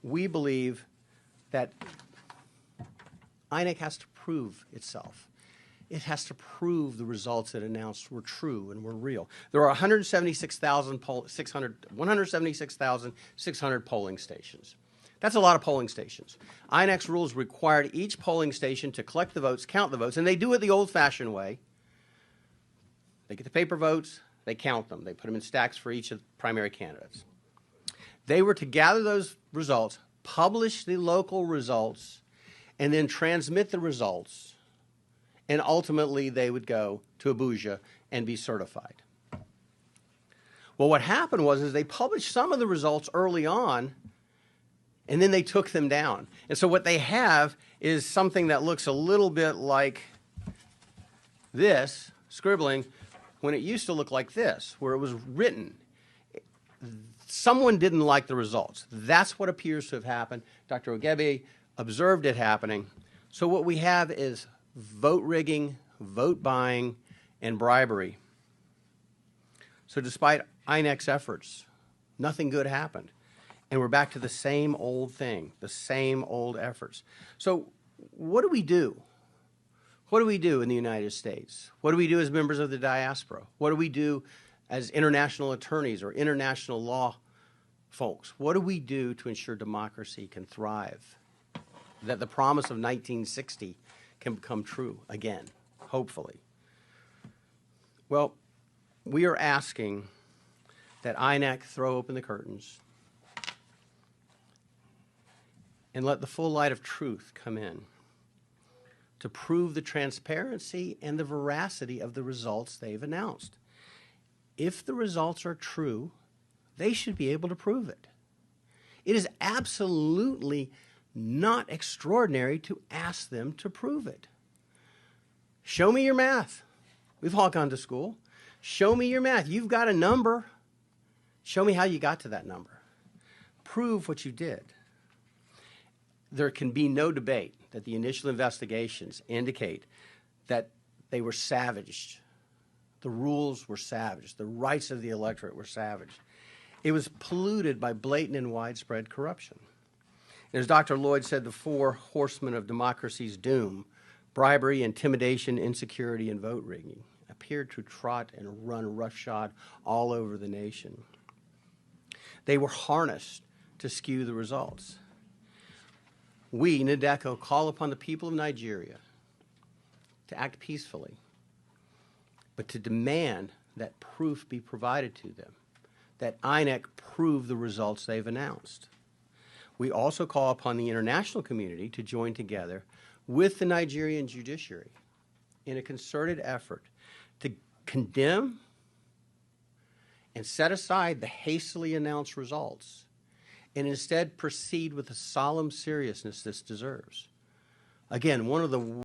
we believe that INEC has to prove itself. It has to prove the results it announced were true and were real. There are 176,600 polling stations. That's a lot of polling stations. INEC's rules required each polling station to collect the votes, count the votes, and they do it the old-fashioned way. They get the paper votes, they count them. They put them in stacks for each of the primary candidates. They were to gather those results, publish the local results, and then transmit the results, and ultimately they would go to Abuja and be certified. Well, what happened was they published some of the results early on, and then they took them down. And so what they have is something that looks a little bit like this, scribbling, when it used to look like this, where it was written. Someone didn't like the results. That's what appears to have happened. Dr. Ogebe observed it happening. So what we have is vote rigging, vote buying, and bribery. So despite INEC's efforts, nothing good happened. And we're back to the same old thing, the same old efforts. So what do we do? What do we do in the United States? What do we do as members of the diaspora? What do we do as international attorneys or international law folks? What do we do to ensure democracy can thrive? That the promise of 1960 can become true again, hopefully. Well, we are asking that INEC throw open the curtains and let the full light of truth come in to prove the transparency and the veracity of the results they've announced. If the results are true, they should be able to prove it. It is absolutely not extraordinary to ask them to prove it. Show me your math. We've all gone to school. Show me your math. You've got a number. Show me how you got to that number. Prove what you did. There can be no debate that the initial investigations indicate that they were savaged. The rules were savaged. The rights of the electorate were savaged. It was polluted by blatant and widespread corruption. And as Dr. Lloyd said, the four horsemen of democracy's doom, bribery, intimidation, insecurity, and vote rigging, appeared to trot and run roughshod all over the nation. They were harnessed to skew the results. We, NADECO, call upon the people of Nigeria to act peacefully, but to demand that proof be provided to them, that INEC prove the results they've announced. We also call upon the international community to join together with the Nigerian judiciary in a concerted effort to condemn and set aside the hastily announced results and instead proceed with the solemn seriousness this deserves. Again, one of the